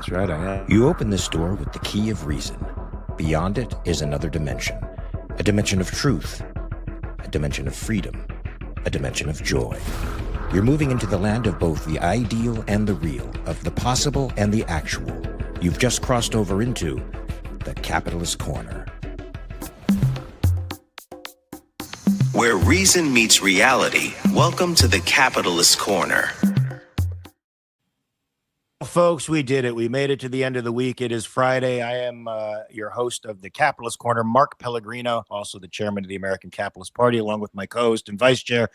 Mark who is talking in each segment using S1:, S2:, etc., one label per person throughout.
S1: That's right, I am. You open this door with the key of reason. Beyond it is another dimension. A dimension of truth. A dimension of freedom. A dimension of joy. You're moving into the land of both the ideal and the real, of the possible and the actual. You've just crossed over into the capitalist corner.
S2: Where reason meets reality, welcome to the capitalist corner.
S1: Folks, we did it. We made it to the end of the week. It is Friday. I am your host of the Capitalist Corner, Mark Pellegrino, also the chairman of the American Capitalist Party, along with my co-host and vice chair,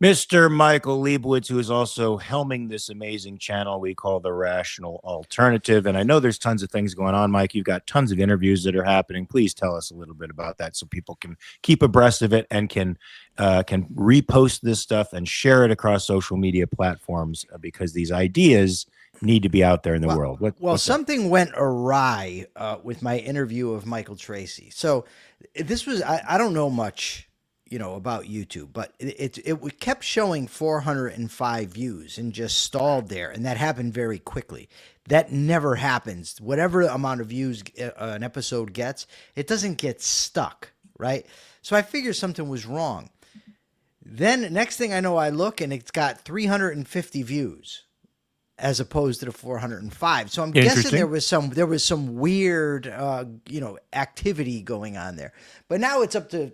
S1: Mr. Michael Liebowitz, who is also helming this amazing channel we call The Rational Alternative. And I know there's tons of things going on, Mike. You've got tons of interviews that are happening. Please tell us a little bit about that so people can keep abreast of it and can repost this stuff and share it across social media platforms because these ideas need to be out there in the world.
S3: Something went awry with my interview of Michael Tracy. So this was, I don't know much, about YouTube, but it kept showing 405 views and just stalled there. And that happened very quickly. That never happens. Whatever amount of views an episode gets, it doesn't get stuck, right? So I figured something was wrong. Then next thing I know, I look and it's got 350 views, as opposed to the 405. So I'm guessing there was some weird, activity going on there. But now it's up to,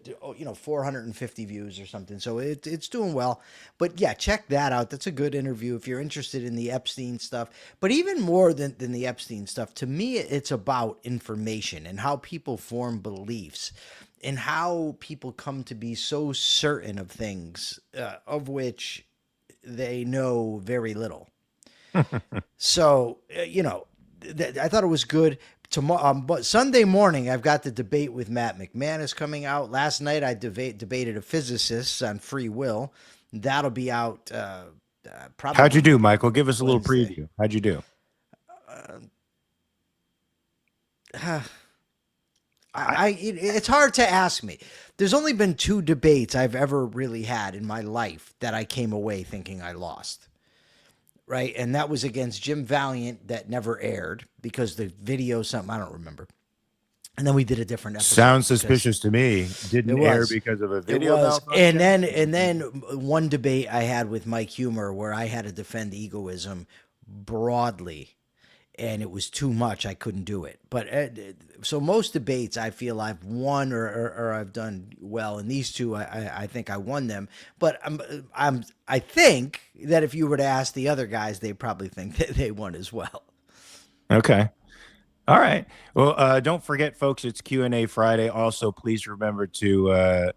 S3: 450 views or something. So it's doing well. But yeah, check that out. That's a good interview if you're interested in the Epstein stuff. But even more than the Epstein stuff, to me, it's about information and how people form beliefs and how people come to be so certain of things of which they know very little. So, I thought it was good. Tomorrow, but Sunday morning, I've got the debate with Matt McManus coming out. Last night, I debated a physicist on free will. That'll be out probably.
S1: How'd you do, Michael? Give us a little preview. How'd you do?
S3: It's hard to ask me. There's only been 2 debates I've ever really had in my life that I came away thinking I lost. Right, and that was against Jim Valiant that never aired because the video something I don't remember. And then we did a different episode.
S1: Sounds suspicious to me. Didn't air because of a video.
S3: It was. And then one debate I had with Mike Humer where I had to defend egoism broadly, and it was too much. I couldn't do it. But so most debates I feel I've won or I've done well. And these 2, I think I won them. But I think that if you were to ask the other guys, they probably think that they won as well.
S1: Okay. All right. Well, don't forget, folks, it's Q&A Friday. Also, please remember to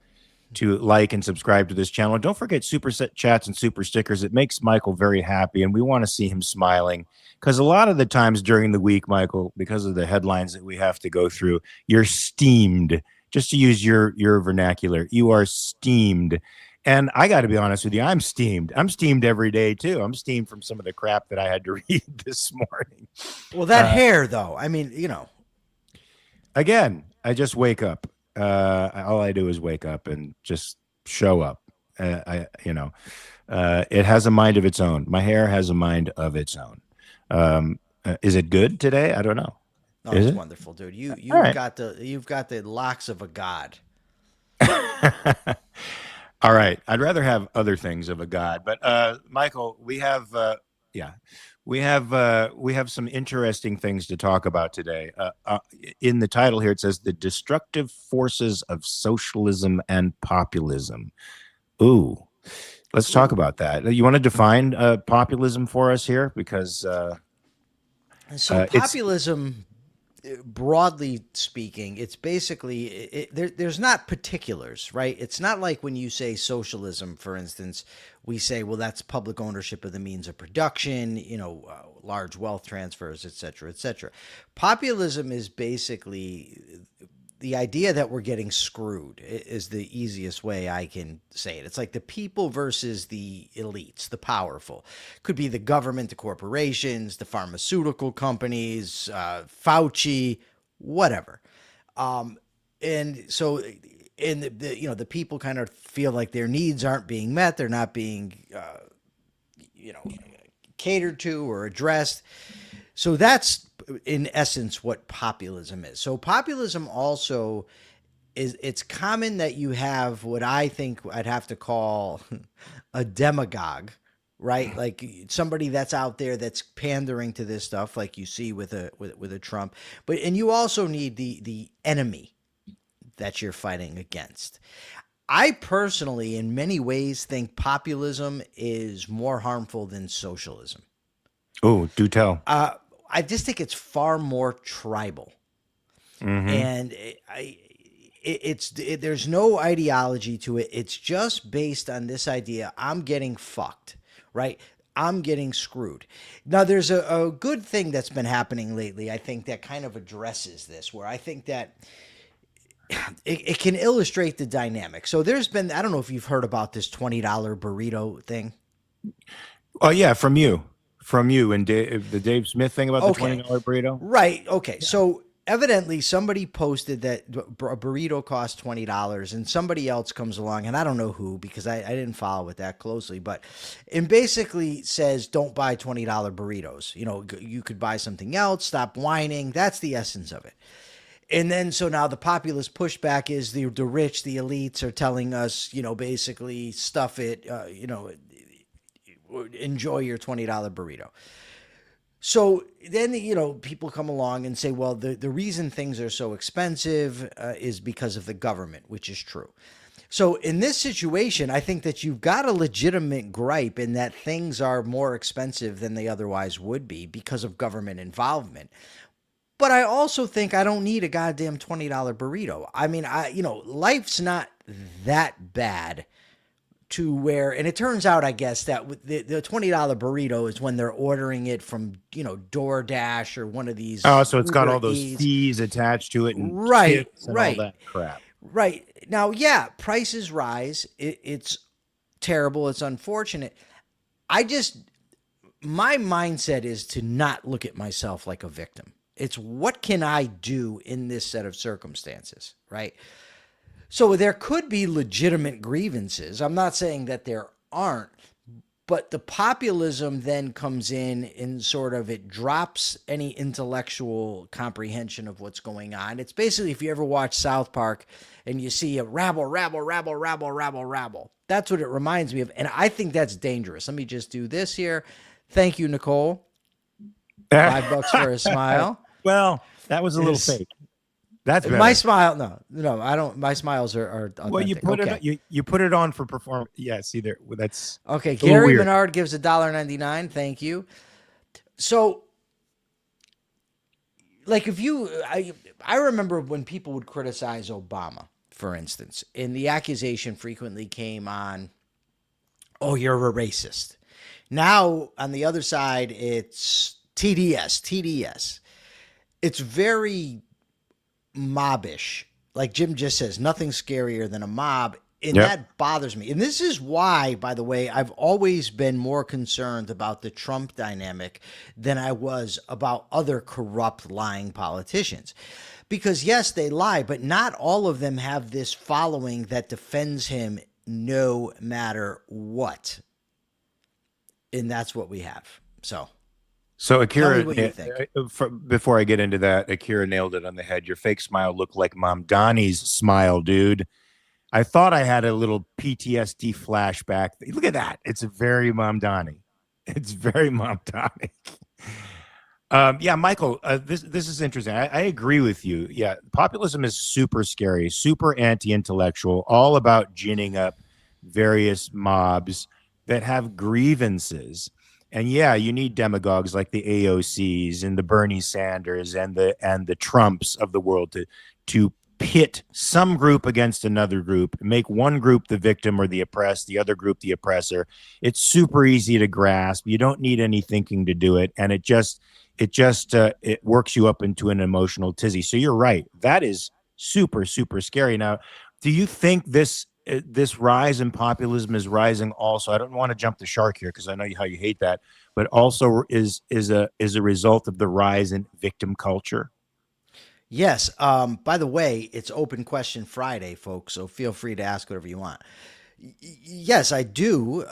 S1: like and subscribe to this channel. And don't forget super chats and super stickers. It makes Michael very happy, and we want to see him smiling. Because a lot of the times during the week, Michael, because of the headlines that we have to go through, you're steamed. Just to use your vernacular, you are steamed. And I got to be honest with you, I'm steamed. I'm steamed every day, too. I'm steamed from some of the crap that I had to read this morning.
S3: Well, that hair, though, I mean,
S1: Again, I just wake up. All I do is wake up and just show up. It has a mind of its own. My hair has a mind of its own. Is it good today? I don't know.
S3: Oh, it's wonderful, dude. You've got the locks of a god.
S1: All right. I'd rather have other things of a god, but Michael, we have some interesting things to talk about today. In the title here, it says the destructive forces of socialism and populism. Ooh, let's talk about that. You want to define populism for us here? Because
S3: populism, broadly speaking, it's basically there's not particulars, right? It's not like when you say socialism, for instance, we say, well, that's public ownership of the means of production, large wealth transfers, et cetera, et cetera. Populism is basically the idea that we're getting screwed is the easiest way I can say it. It's like the people versus the elites, the powerful. Could be the government, the corporations, the pharmaceutical companies, Fauci, whatever. And so, the people kind of feel like their needs aren't being met. They're not being, catered to or addressed. So that's in essence what populism is. So populism also is, it's common that you have what I think I'd have to call a demagogue, right? Like somebody that's out there that's pandering to this stuff, like you see with a Trump. But and you also need the enemy that you're fighting against. I personally, in many ways, think populism is more harmful than socialism.
S1: Oh, do tell.
S3: I just think it's far more tribal,
S1: Mm-hmm.
S3: and there's no ideology to it. It's just based on this idea: I'm getting fucked, right? I'm getting screwed. Now, there's a good thing that's been happening lately. I think that kind of addresses this, where I think that it can illustrate the dynamic. So there's been, I don't know if you've heard about this $20 burrito thing.
S1: Oh yeah, from you and the Dave Smith thing about the $20 burrito.
S3: Right. Okay. Yeah. So evidently somebody posted that a burrito costs $20 and somebody else comes along, and I don't know who, because I didn't follow it that closely, but it basically says don't buy $20 burritos. You know, you could buy something else, stop whining. That's the essence of it. And then, so now the populist pushback is the rich, the elites are telling us, you know, basically stuff it, you know, enjoy your $20 burrito. So then, you know, people come along and say, well, the reason things are so expensive is because of the government, which is true. So in this situation, I think that you've got a legitimate gripe in that things are more expensive than they otherwise would be because of government involvement. But I also think I don't need a goddamn $20 burrito. I mean, life's not that bad to where, and it turns out, I guess, that the $20 burrito is when they're ordering it from, you know, DoorDash or one of these.
S1: Oh, so it's
S3: Uber
S1: got all those
S3: Eats.
S1: fees attached to it, and
S3: right,
S1: tips and
S3: right,
S1: all that crap.
S3: Right. Now, yeah, prices rise. It's terrible. It's unfortunate. My mindset is to not look at myself like a victim. It's what can I do in this set of circumstances, right? So there could be legitimate grievances. I'm not saying that there aren't, but the populism then comes in and sort of it drops any intellectual comprehension of what's going on. It's basically, if you ever watch South Park and you see a rabble, rabble, rabble, rabble, rabble, rabble. That's what it reminds me of. And I think that's dangerous. Let me just do this here. Thank you, Nicole. $5 for a smile.
S1: Well, that was a little fake. That's better.
S3: My smile. No, I don't. My smiles are authentic.
S1: Well, you put you put it on for performance. Yeah, see there. That's
S3: okay. Gary Menard gives $1.99. Thank you. So, like, I remember when people would criticize Obama, for instance, and the accusation frequently came on, "Oh, you're a racist." Now, on the other side, it's TDS. It's very mobbish. Like Jim just says, nothing scarier than a mob. And that bothers me. And this is why, by the way, I've always been more concerned about the Trump dynamic than I was about other corrupt, lying politicians. Because yes, they lie, but not all of them have this following that defends him no matter what. And that's what we have. So
S1: Akira,
S3: what you think.
S1: Before I get into that, Akira nailed it on the head. Your fake smile looked like Mom Donnie's smile, dude. I thought I had a little PTSD flashback. Look at that. It's very Mom Donnie. It's very Mom Donnie. Yeah, Michael, this is interesting. I agree with you. Yeah, populism is super scary, super anti-intellectual, all about ginning up various mobs that have grievances. And yeah, you need demagogues like the AOCs and the Bernie Sanders and the Trumps of the world to pit some group against another group, make one group the victim or the oppressed, the other group the oppressor. It's super easy to grasp. You don't need any thinking to do it, and it works you up into an emotional tizzy. So you're right. That is super, super scary. Now, do you think this rise in populism is rising also? I don't want to jump the shark here because I know how you hate that, but also is a result of the rise in victim culture?
S3: Yes. By the way, it's Open Question Friday, folks, so feel free to ask whatever you want. Yes, I do.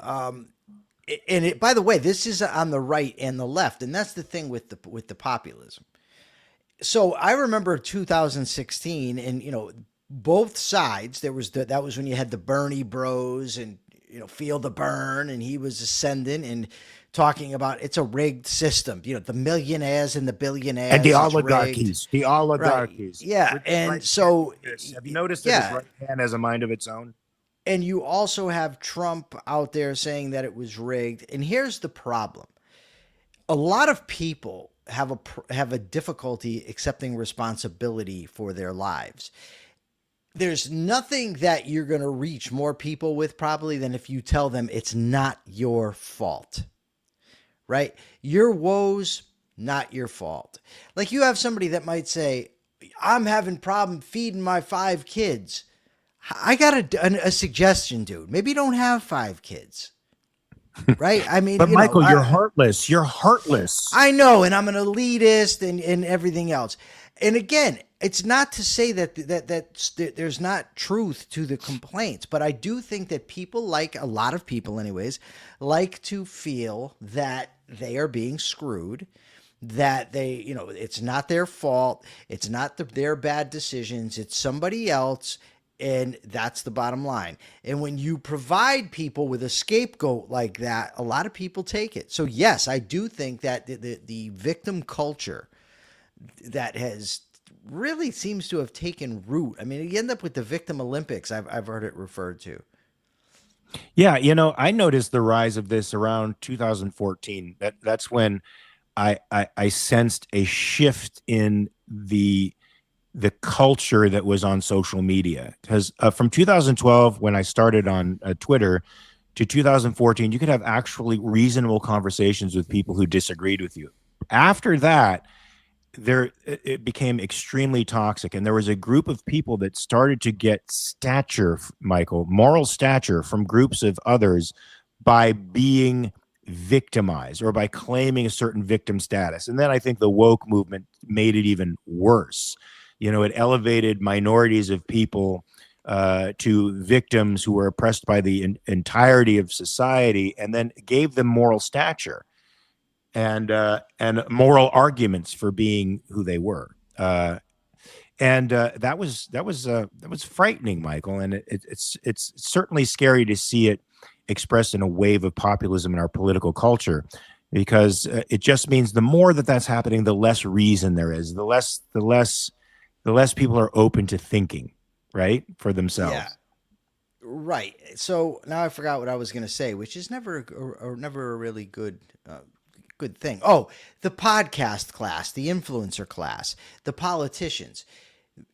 S3: And it, by the way, this is on the right and the left, and that's the thing with the populism. So I remember 2016, and both sides. That was when you had the Bernie Bros and Feel the Burn, and he was ascendant and talking about it's a rigged system. The millionaires and the billionaires
S1: and the
S3: it's
S1: oligarchies,
S3: rigged.
S1: the oligarchies.
S3: Right. Yeah, and
S1: right
S3: so
S1: have you noticed that his right hand has a mind of its own?
S3: And you also have Trump out there saying that it was rigged. And here's the problem. A lot of people have a difficulty accepting responsibility for their lives. There's nothing that you're going to reach more people with probably than if you tell them it's not your fault, right? Your woes, not your fault. Like you have somebody that might say, I'm having problem feeding my 5 kids. I got a suggestion, dude. Maybe don't have 5 kids. Right? I mean,
S1: but Michael, you're heartless. You're heartless.
S3: I know, and I'm an elitist and everything else. And again, it's not to say that there's not truth to the complaints, but I do think that people, like a lot of people anyways, like to feel that they are being screwed, that they, it's not their fault. It's not their bad decisions. It's somebody else. And that's the bottom line. And when you provide people with a scapegoat like that, a lot of people take it. So yes, I do think that the victim culture that has really seems to have taken root. I mean, you end up with the victim Olympics. I've heard it referred to.
S1: Yeah, I noticed the rise of this around 2014. That's when I sensed a shift in the culture that was on social media, because from 2012, when I started on Twitter, to 2014, you could have actually reasonable conversations with people who disagreed with you. After that, it became extremely toxic, and there was a group of people that started to get stature, Michael, moral stature from groups of others by being victimized or by claiming a certain victim status. And then I think the woke movement made it even worse. It elevated minorities of people to victims who were oppressed by the entirety of society, and then gave them moral stature and moral arguments for being who they were. And that was frightening, Michael. And it's certainly scary to see it expressed in a wave of populism in our political culture, because it just means the more that's happening, the less reason there is, the less people are open to thinking, right, for themselves.
S3: Yeah. Right. So now I forgot what I was going to say, which is never a really good thing. Oh, the podcast class, the influencer class, the politicians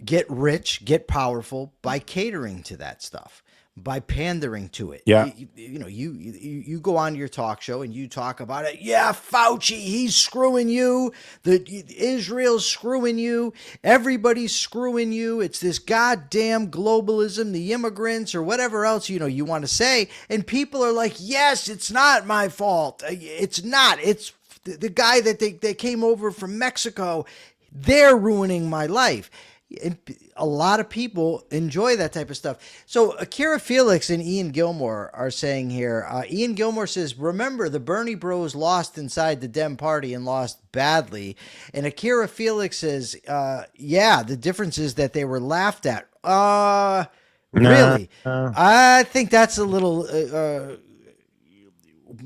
S3: get rich, get powerful by catering to that stuff, by pandering to it.
S1: Yeah.
S3: You go on your talk show and you talk about it. Yeah, Fauci, he's screwing you. Israel's screwing you. Everybody's screwing you. It's this goddamn globalism, the immigrants, or whatever else you want to say. And people are like, yes, it's not my fault. It's not. It's the guy that they came over from Mexico. They're ruining my life. And a lot of people enjoy that type of stuff. So Akira Felix and Ian Gilmore are saying here, Ian Gilmore says, remember, the Bernie bros lost inside the Dem party and lost badly. And Akira Felix says, yeah, the difference is that they were laughed at. Really? I think that's a little...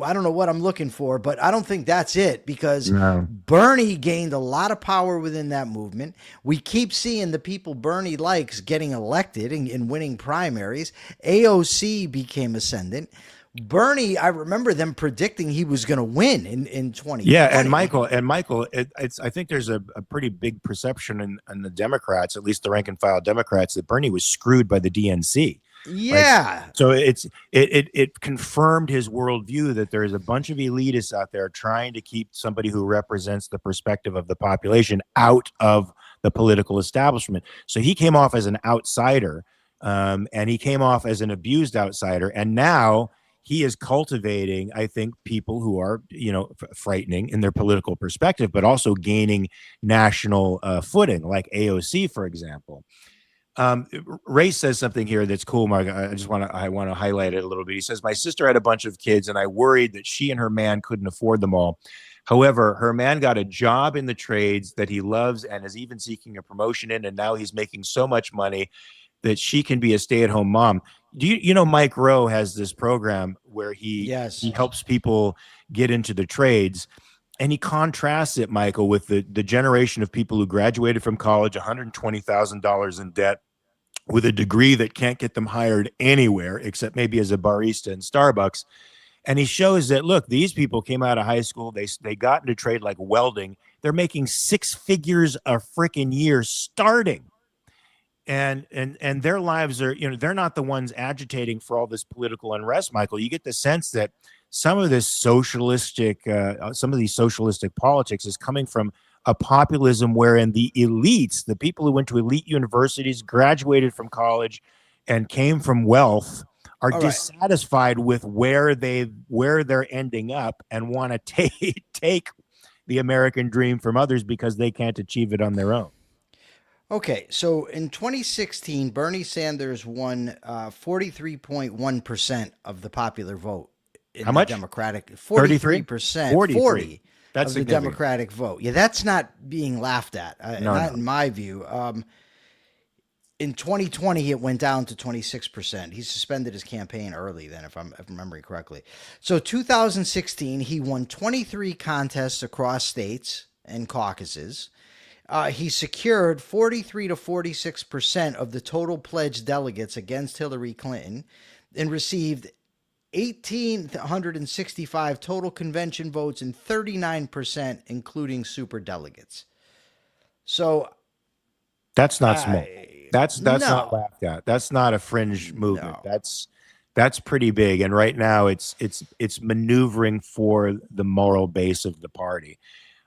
S3: I don't know what I'm looking for, but I don't think that's it, because Bernie gained a lot of power within that movement. We keep seeing the people Bernie likes getting elected and winning primaries. AOC became ascendant. Bernie, I remember them predicting he was going to win in 2020.
S1: Yeah, and Michael, I think there's a pretty big perception in the Democrats, at least the rank and file Democrats, that Bernie was screwed by the DNC.
S3: Yeah.
S1: Like, so it confirmed his worldview that there's a bunch of elitists out there trying to keep somebody who represents the perspective of the population out of the political establishment. So he came off as an outsider, and he came off as an abused outsider. And now he is cultivating, I think, people who are, frightening in their political perspective, but also gaining national footing, like AOC, for example. Ray says something here that's cool, Mark. I want to highlight it a little bit. He says, my sister had a bunch of kids and I worried that she and her man couldn't afford them all. However, her man got a job in the trades that he loves and is even seeking a promotion in. And now he's making so much money that she can be a stay-at-home mom. You know, Mike Rowe has this program where he helps people get into the trades. And he contrasts it, Michael, with the generation of people who graduated from college, $120,000 in debt, with a degree that can't get them hired anywhere except maybe as a barista in Starbucks. And he shows that, look, these people came out of high school. They got into trade like welding. They're making six figures a freaking year starting. And their lives are, you know, they're not the ones agitating for all this political unrest, Michael. You get the sense that some of these socialistic politics is coming from a populism wherein the elites, the people who went to elite universities, graduated from college, and came from wealth, are dissatisfied with where they're ending up and want to take the American dream from others because they can't achieve it on their own.
S3: Okay, so in 2016, Bernie Sanders won 43.1% of the popular vote.
S1: How much?
S3: Democratic 43%. 40
S1: That's
S3: of the Democratic vote. Yeah, that's not being laughed at. Not in my view. In 2020, it went down to 26%. He suspended his campaign early then, if I'm remembering correctly. So 2016, he won 23 contests across states and caucuses. He secured 43 to 46% of the total pledged delegates against Hillary Clinton and received 1,865 total convention votes and 39%, including super delegates. So
S1: that's not small. That's not laughed at. That's not a fringe movement.
S3: No.
S1: That's pretty big. And right now it's maneuvering for the moral base of the party.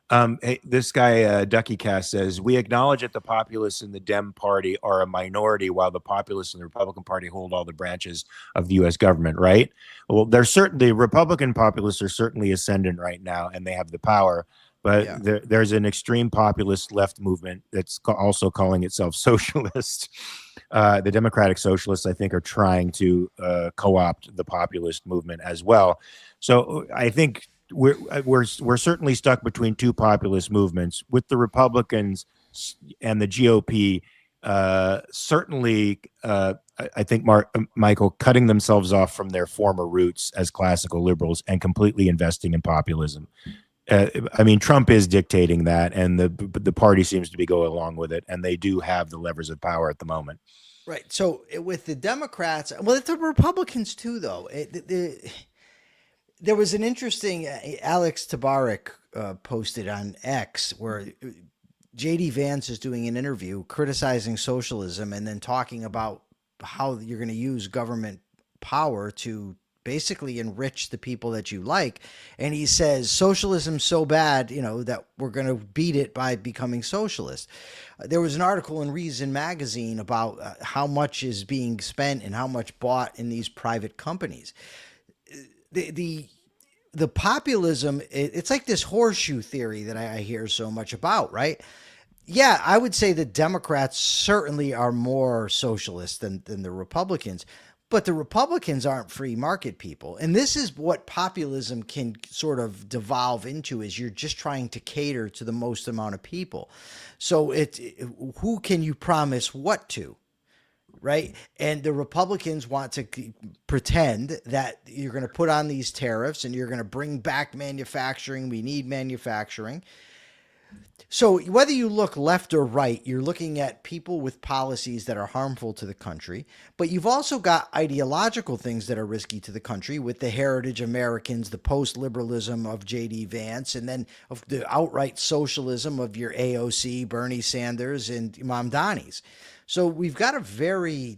S1: Hey, this guy, Ducky Cast, says, we acknowledge that the populists in the Dem Party are a minority while the populists in the Republican Party hold all the branches of the U.S. government, right? Well, the Republican populists are certainly ascendant right now, and they have the power. But there's an extreme populist left movement that's also calling itself socialist. The Democratic Socialists, I think, are trying to co-opt the populist movement as well. So I think we're certainly stuck between two populist movements, with the Republicans and the GOP certainly I think Michael cutting themselves off from their former roots as classical liberals and completely investing in populism. I mean, Trump is dictating that, and the party seems to be going along with it, and they do have the levers of power at the moment.
S3: Right. So with the Democrats, well, it's the Republicans too, though. There was an interesting Alex Tabarrok posted on X where J.D. Vance is doing an interview criticizing socialism and then talking about how you're going to use government power to basically enrich the people that you like. And he says socialism's so bad, that we're going to beat it by becoming socialist. There was an article in Reason magazine about how much is being spent and how much bought in these private companies. The populism, it's like this horseshoe theory that I hear so much about, right? Yeah, I would say the Democrats certainly are more socialist than the Republicans, but the Republicans aren't free market people. And this is what populism can sort of devolve into, is you're just trying to cater to the most amount of people. So who can you promise what to? Right. And the Republicans want to pretend that you're going to put on these tariffs and you're going to bring back manufacturing. We need manufacturing. So whether you look left or right, you're looking at people with policies that are harmful to the country. But you've also got ideological things that are risky to the country, with the heritage Americans, the post-liberalism of J.D. Vance, and then of the outright socialism of your AOC, Bernie Sanders, and Mamdani's. So we've got a very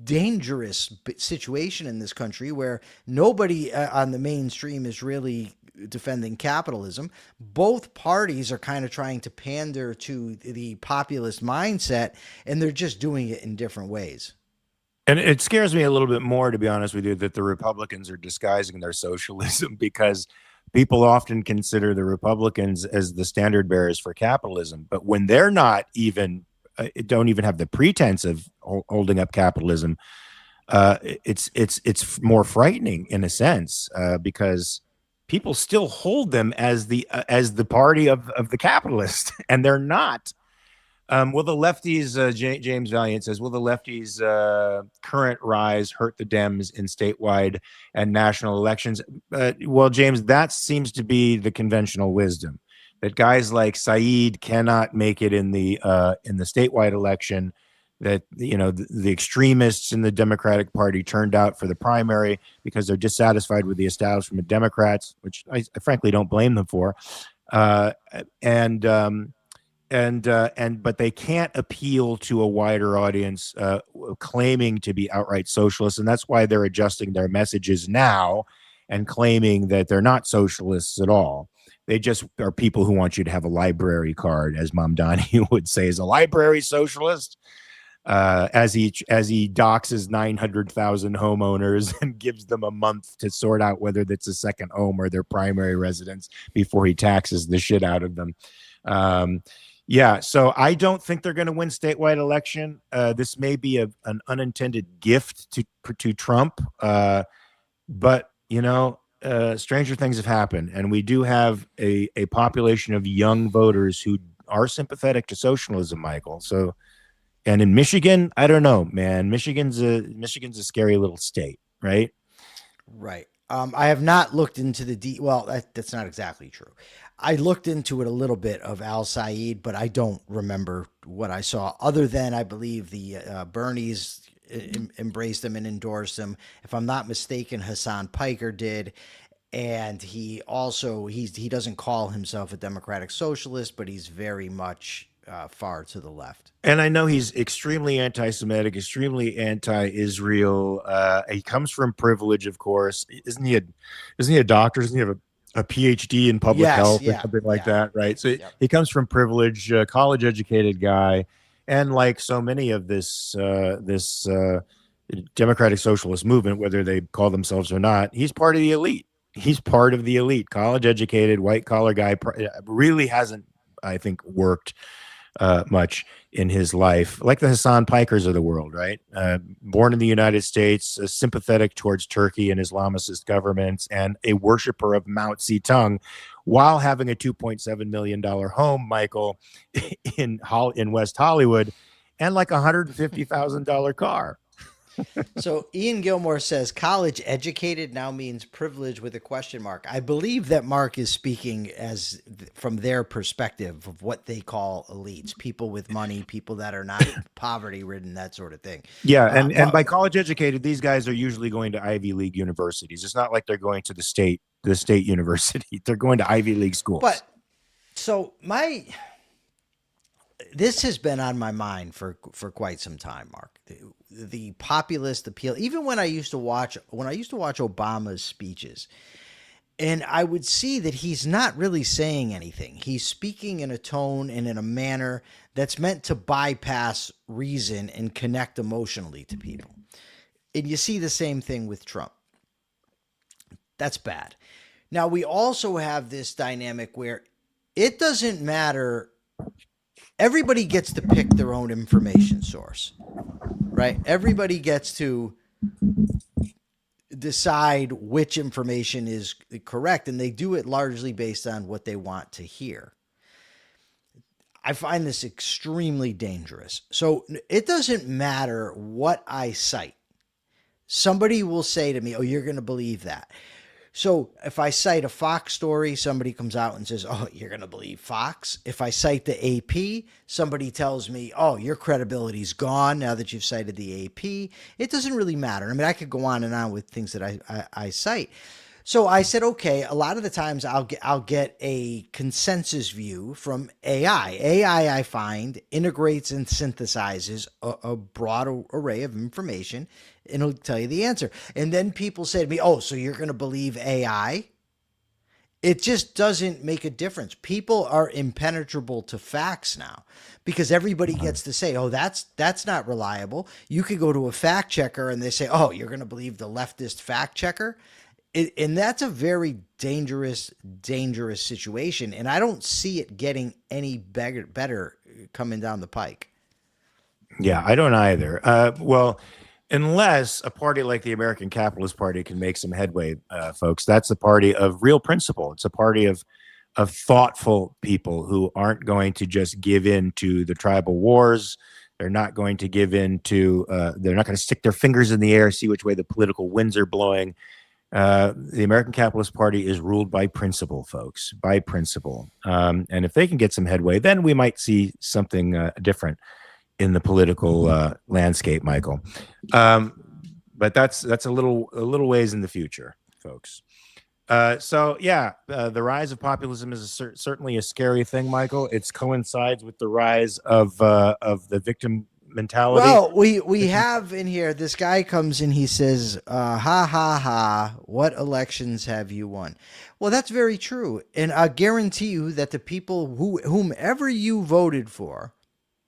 S3: dangerous situation in this country where nobody on the mainstream is really defending capitalism. Both parties are kind of trying to pander to the populist mindset, and they're just doing it in different ways.
S1: And it scares me a little bit more, to be honest with you, that the Republicans are disguising their socialism, because people often consider the Republicans as the standard bearers for capitalism. But when they're not even don't even have the pretense of holding up capitalism, it's more frightening in a sense, because people still hold them as the party of the capitalist, and they're not. Will the lefties, James Valiant says, will the lefties' current rise hurt the Dems in statewide and national elections? Well, James, that seems to be the conventional wisdom, that guys like Saeed cannot make it in the statewide election, that, you know, the extremists in the Democratic Party turned out for the primary because they're dissatisfied with the establishment Democrats, which I frankly don't blame them for. And but they can't appeal to a wider audience, claiming to be outright socialists, and that's why they're adjusting their messages now and claiming that they're not socialists at all. They just are people who want you to have a library card, as Mom Donahue would say. Is a library socialist? As he doxes 900,000 homeowners and gives them a month to sort out whether that's a second home or their primary residence before he taxes the shit out of them. Yeah, so I don't think they're going to win statewide election. This may be an unintended gift to Trump, but you know, stranger things have happened, and we do have a population of young voters who are sympathetic to socialism, Michael. So. And in Michigan, I don't know, man. Michigan's a scary little state, right?
S3: Right. I have not looked into well, that's not exactly true. I looked into it a little bit of Al Saeed, but I don't remember what I saw, other than I believe the Bernies embraced him and endorsed him. If I'm not mistaken, Hassan Piker did. And he also, he doesn't call himself a democratic socialist, but he's very much far to the left.
S1: And I know he's extremely anti-Semitic, extremely anti-Israel. He comes from privilege, of course. Isn't he a doctor? Doesn't he have a PhD in public health or something like that, right? So he comes from privilege, college-educated guy, and like so many of this democratic socialist movement, whether they call themselves or not, he's part of the elite. He's part of the elite, college-educated, white-collar guy. Really hasn't, I think, worked much in his life, like the Hassan Pikers of the world, right? Born in the United States, sympathetic towards Turkey and Islamicist governments, and a worshiper of Mao Zedong, while having a $2.7 million home, Michael, in West Hollywood, and like a $150,000 car.
S3: So Ian Gilmore says college educated now means privilege with a question mark. I believe that Mark is speaking as from their perspective of what they call elites, people with money, people that are not poverty ridden, that sort of thing.
S1: Yeah. And by college educated, these guys are usually going to Ivy League universities. It's not like they're going to the state university. They're going to Ivy League schools.
S3: But so this has been on my mind for quite some time, Mark. The populist appeal, even when I used to watch Obama's speeches, and I would see that he's not really saying anything. He's speaking in a tone and in a manner that's meant to bypass reason and connect emotionally to people. And you see the same thing with Trump. That's bad. Now, we also have this dynamic where it doesn't matter. Everybody gets to pick their own information source, right? Everybody gets to decide which information is correct, and they do it largely based on what they want to hear. I find this extremely dangerous. So it doesn't matter what I cite. Somebody will say to me, "Oh, you're going to believe that." So if I cite a Fox story, somebody comes out and says, "Oh, you're going to believe Fox." If I cite the AP, somebody tells me, "Oh, your credibility's gone now that you've cited the AP." It doesn't really matter. I mean, I could go on and on with things that I cite. So I said, okay, a lot of the times I'll get a consensus view from AI. AI, I find, integrates and synthesizes a broad array of information, and it'll tell you the answer. And then people say to me, "Oh, so you're going to believe AI?" It just doesn't make a difference. People are impenetrable to facts now because everybody gets to say, "Oh, that's not reliable." You could go to a fact checker and they say, "Oh, you're going to believe the leftist fact checker?" And that's a very dangerous situation. And I don't see it getting any better coming down the pike.
S1: Yeah, I don't either. Well, unless a party like the American Capitalist Party can make some headway, folks, that's a party of real principle. It's a party of thoughtful people who aren't going to just give in to the tribal wars. They're not going to give in to. They're not going to stick their fingers in the air, see which way the political winds are blowing. The American Capitalist Party is ruled by principle, folks, by principle. And if they can get some headway, then we might see something different in the political landscape, Michael. But that's a little ways in the future, folks. So yeah, the rise of populism is certainly a scary thing, Michael. It coincides with the rise of the victim mentality.
S3: Well, we have in here, this guy comes in, he says, ha ha ha, what elections have you won? Well, that's very true. And I guarantee you that the people whomever you voted for,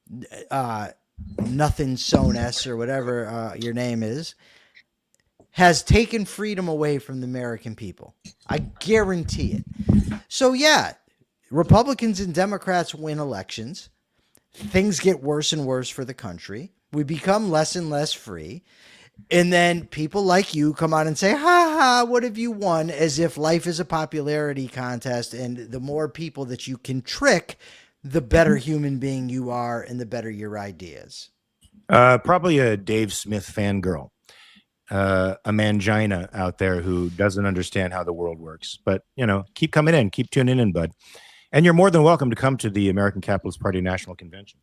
S3: nothing Sones or whatever your name is, has taken freedom away from the American people. I guarantee it. So yeah, Republicans and Democrats win elections. Things get worse and worse for the country. We become less and less free. And then people like you come out and say, ha ha, what have you won? As if life is a popularity contest. And the more people that you can trick, the better human being you are and the better your ideas.
S1: Probably a Dave Smith fangirl, a mangina out there who doesn't understand how the world works. But, keep coming in, keep tuning in, bud. And you're more than welcome to come to the American Capitalist Party National Convention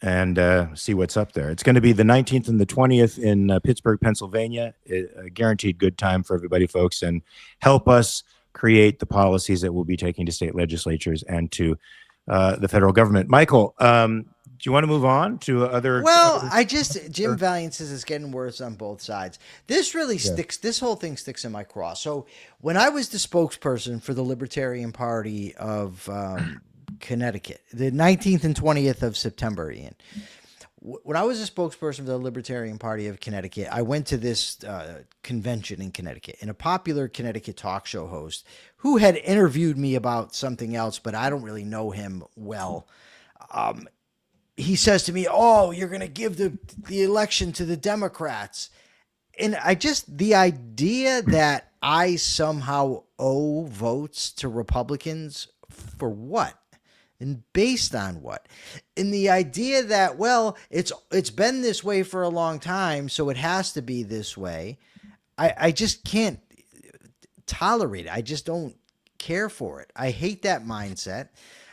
S1: and see what's up there. It's going to be the 19th and the 20th in Pittsburgh, Pennsylvania. A guaranteed good time for everybody, folks, and help us create the policies that we'll be taking to state legislatures and to the federal government. Michael, do you want to move on to other?
S3: Well, Jim Valiant says it's getting worse on both sides. This really sticks. This whole thing sticks in my craw. So when I was the spokesperson for the Libertarian Party of Connecticut, the 19th and 20th of September, Ian, when I was a spokesperson for the Libertarian Party of Connecticut, I went to this convention in Connecticut, and a popular Connecticut talk show host who had interviewed me about something else, but I don't really know him well. He says to me, "Oh, you're going to give the election to the Democrats." And the idea that I somehow owe votes to Republicans for what? And based on what? And the idea that, well, it's been this way for a long time, so it has to be this way. I just can't tolerate it. I just don't care for it. I hate that mindset.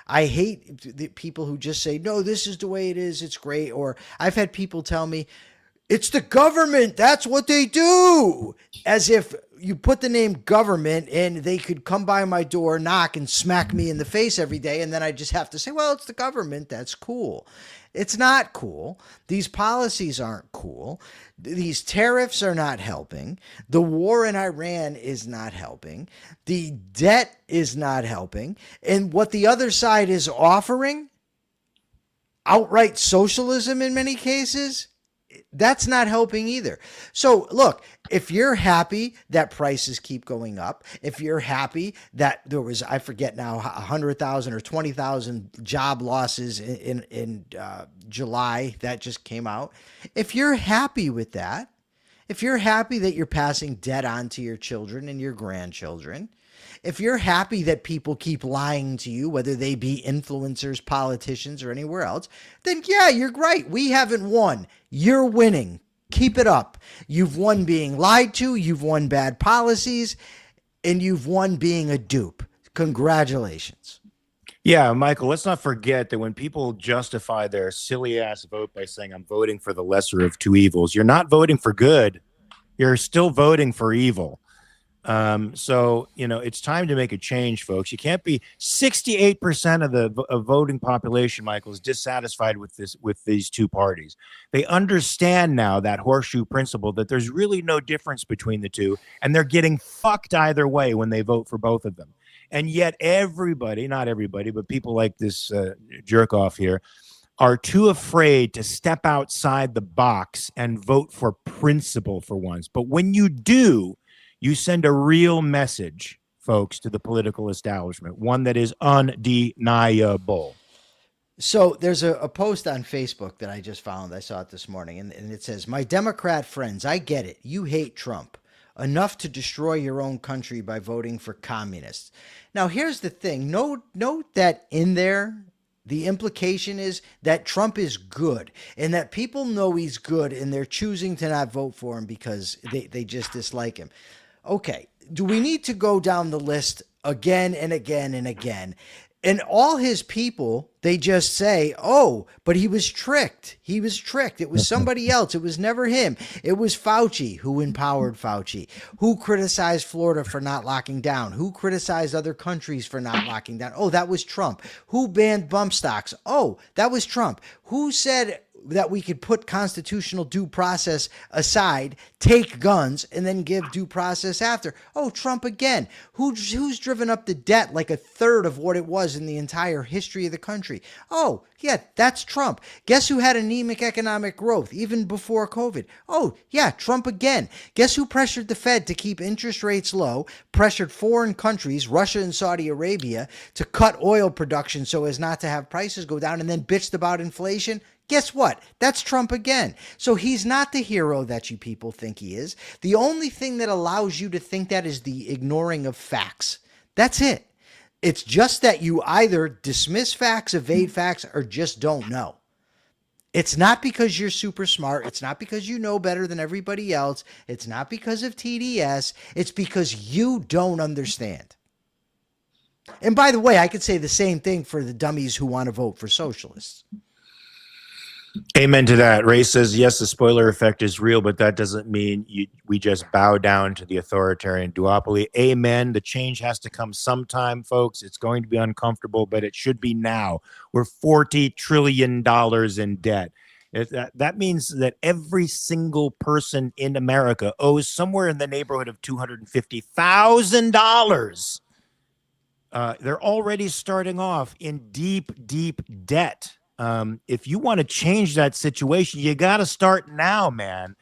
S3: I hate the people who just say, no, this is the way it is. It's great. Or I've had people tell me, it's the government. That's what they do. As if you put the name government and they could come by my door, knock, and smack me in the face every day. And then I just have to say, well, it's the government. That's cool. It's not cool. These policies aren't cool. These tariffs are not helping. The war in Iran is not helping. The debt is not helping. And what the other side is offering, outright socialism in many cases, that's not helping either. So look, if you're happy that prices keep going up, if you're happy that there was, I forget now, 100,000 or 20,000 job losses in July that just came out. If you're happy with that, if you're happy that you're passing debt on to your children and your grandchildren, if you're happy that people keep lying to you, whether they be influencers, politicians, or anywhere else, then yeah, you're right. We haven't won. You're winning. Keep it up. You've won being lied to. You've won bad policies, and you've won being a dupe. Congratulations.
S1: Yeah, Michael, let's not forget that when people justify their silly ass vote by saying I'm voting for the lesser of two evils, you're not voting for good. You're still voting for evil. So, it's time to make a change, folks. You can't be 68% of the voting population, Michael, is dissatisfied with these two parties. They understand now that horseshoe principle that there's really no difference between the two, and they're getting fucked either way when they vote for both of them. And yet everybody, not everybody, but people like this jerk off here are too afraid to step outside the box and vote for principle for once. But when you do, you send a real message, folks, to the political establishment, one that is undeniable.
S3: So there's a post on Facebook that I just found. I saw it this morning, and it says, "My Democrat friends, I get it. You hate Trump enough to destroy your own country by voting for communists." Now, here's the thing. Note that in there, the implication is that Trump is good and that people know he's good and they're choosing to not vote for him because they just dislike him. Okay, do we need to go down the list again and again and again? And all his people, they just say, "Oh, but he was tricked. He was tricked. It was somebody else. It was never him. It was Fauci who empowered Fauci, who criticized Florida for not locking down, who criticized other countries for not locking down. Oh, that was Trump. Who banned bump stocks? Oh, that was Trump. Who said that we could put constitutional due process aside, take guns, and then give due process after? Oh, Trump again. Who's driven up the debt like a third of what it was in the entire history of the country? Oh, yeah, that's Trump. Guess who had anemic economic growth even before COVID? Oh, yeah, Trump again. Guess who pressured the Fed to keep interest rates low, pressured foreign countries, Russia and Saudi Arabia, to cut oil production so as not to have prices go down, and then bitched about inflation? Guess what? That's Trump again. So he's not the hero that you people think he is. The only thing that allows you to think that is the ignoring of facts. That's it. It's just that you either dismiss facts, evade facts, or just don't know. It's not because you're super smart. It's not because you know better than everybody else. It's not because of TDS. It's because you don't understand. And by the way, I could say the same thing for the dummies who want to vote for socialists.
S1: Amen to that. Ray says, yes, the spoiler effect is real, but that doesn't mean we just bow down to the authoritarian duopoly. Amen. The change has to come sometime, folks. It's going to be uncomfortable, but it should be now. We're $40 trillion in debt. That means that every single person in America owes somewhere in the neighborhood of $250,000. They're already starting off in deep, deep debt. If you want to change that situation, you got to start now, man.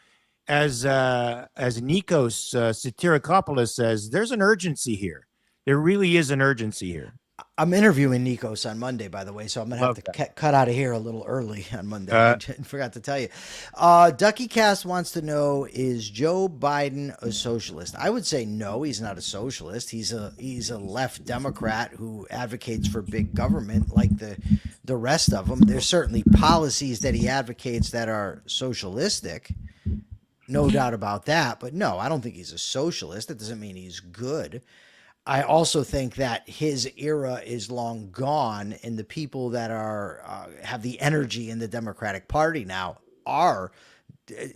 S1: As Nikos Sotirakopoulos says, there's an urgency here. There really is an urgency here.
S3: I'm interviewing Nikos on Monday, by the way, so I'm going to have to cut out of here a little early on Monday. I forgot to tell you. Ducky Cast wants to know, is Joe Biden a socialist? I would say no, he's not a socialist. He's a left Democrat who advocates for big government like the rest of them. There's certainly policies that he advocates that are socialistic. No doubt about that. But no, I don't think he's a socialist. That doesn't mean he's good. I also think that his era is long gone, and the people that are have the energy in the Democratic Party now are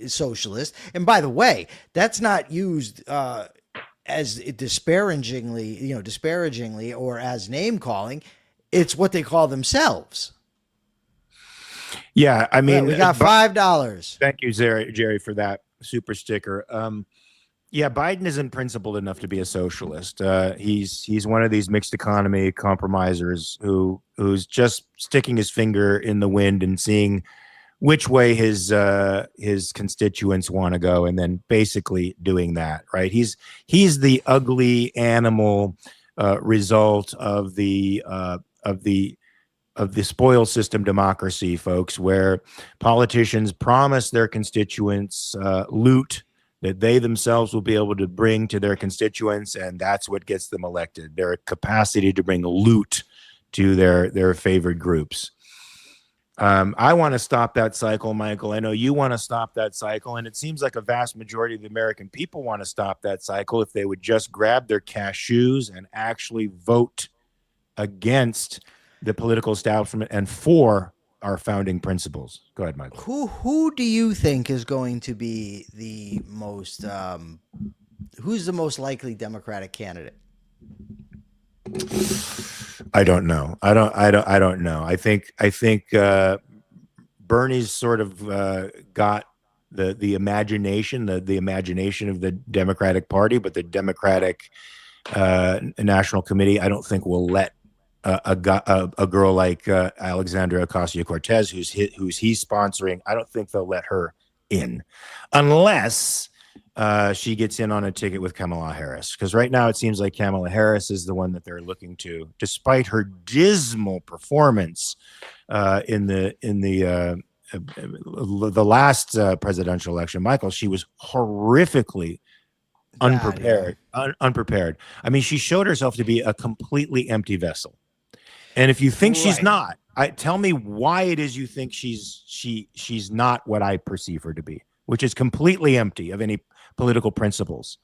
S3: socialist. And by the way, that's not used as disparagingly or as name calling. It's what they call themselves.
S1: Yeah, I mean,
S3: we got $5.
S1: Thank you, Jerry, for that super sticker. Yeah, Biden isn't principled enough to be a socialist. He's one of these mixed economy compromisers who's just sticking his finger in the wind and seeing which way his constituents want to go, and then basically doing that. Right? He's the ugly animal result of the spoil system democracy, folks, where politicians promise their constituents loot that they themselves will be able to bring to their constituents, and that's what gets them elected. Their capacity to bring loot to their favored groups. I want to stop that cycle, Michael. I know you want to stop that cycle, and it seems like a vast majority of the American people want to stop that cycle if they would just grab their cashews and actually vote against the political establishment and for our founding principles. Go ahead, Michael.
S3: Who do you think is going to be the most who's the most likely Democratic candidate?
S1: I don't know. I don't know. I think Bernie's sort of got the imagination, the imagination of the Democratic Party, but the Democratic National Committee, I don't think will let a girl like Alexandria Ocasio-Cortez, who's he's sponsoring. I don't think they'll let her in, unless she gets in on a ticket with Kamala Harris, because right now it seems like Kamala Harris is the one that they're looking to, despite her dismal performance in the last presidential election. Michael, she was horrifically unprepared. Unprepared. I mean, she showed herself to be a completely empty vessel. And if you think she's not, tell me why it is you think she's not what I perceive her to be, which is completely empty of any political principles.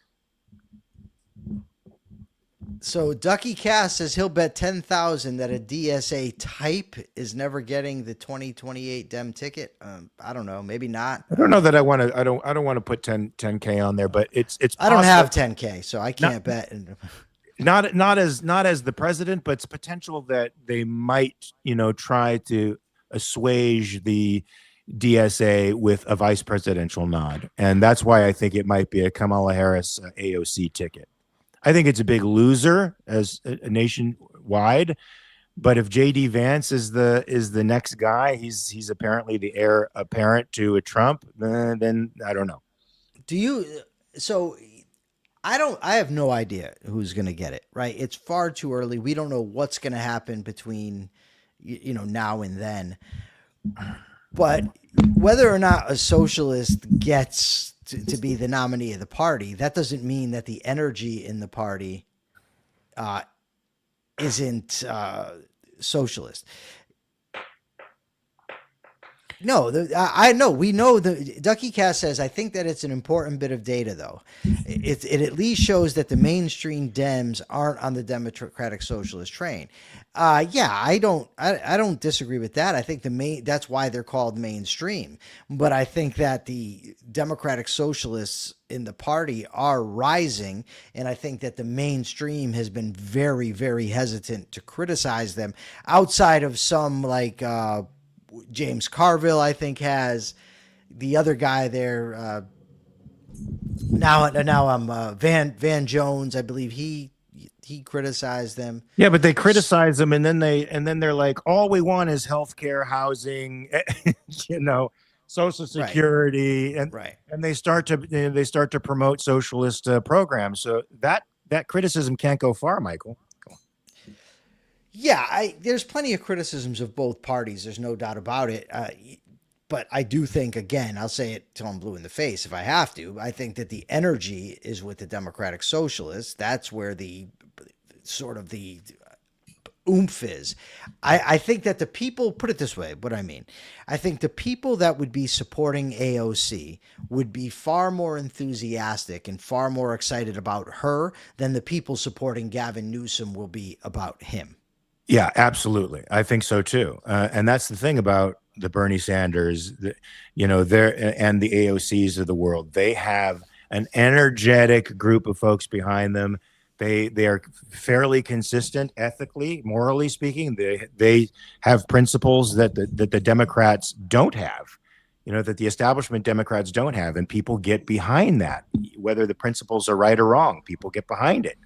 S3: So Ducky Cass says he'll bet 10,000 that a DSA type is never getting the 2028 Dem ticket. I don't know, maybe not.
S1: I don't know that I want to. I don't want to put 10K on there, but it's.
S3: I don't have 10K, so I can't bet.
S1: Not as the president, but it's potential that they might, try to assuage the DSA with a vice presidential nod, and that's why I think it might be a Kamala Harris AOC ticket. I think it's a big loser as a nationwide, but if JD Vance is the next guy, he's apparently the heir apparent to a Trump, then I don't know.
S3: So I have no idea who's going to get it, right? It's far too early. We don't know what's going to happen between now and then. But whether or not a socialist gets to be the nominee of the party, that doesn't mean that the energy in the party isn't socialist. No, I know. We know Ducky Cass says, I think that it's an important bit of data, though. It at least shows that the mainstream Dems aren't on the Democratic Socialist train. Yeah, I don't disagree with that. I think that's why they're called mainstream. But I think that the Democratic Socialists in the party are rising, and I think that the mainstream has been very, very hesitant to criticize them outside of some like James Carville, I think, has the other guy there. Now I'm Van Jones. I believe he criticized them.
S1: Yeah, but they criticize them, and then they're like, all we want is healthcare, housing, Social Security, and they start to promote socialist programs. So that criticism can't go far, Michael.
S3: Yeah, there's plenty of criticisms of both parties. There's no doubt about it. But I do think, again, I'll say it till I'm blue in the face if I have to. I think that the energy is with the Democratic Socialists. That's where the sort of the oomph is. I think that the people, put it this way, what I mean, I think the people that would be supporting AOC would be far more enthusiastic and far more excited about her than the people supporting Gavin Newsom will be about him.
S1: Yeah, absolutely. I think so too. And that's the thing about the Bernie Sanders, and the AOCs of the world. They have an energetic group of folks behind them. They are fairly consistent ethically, morally speaking. They have principles that the Democrats don't have, that the establishment Democrats don't have, and people get behind that. Whether the principles are right or wrong, people get behind it.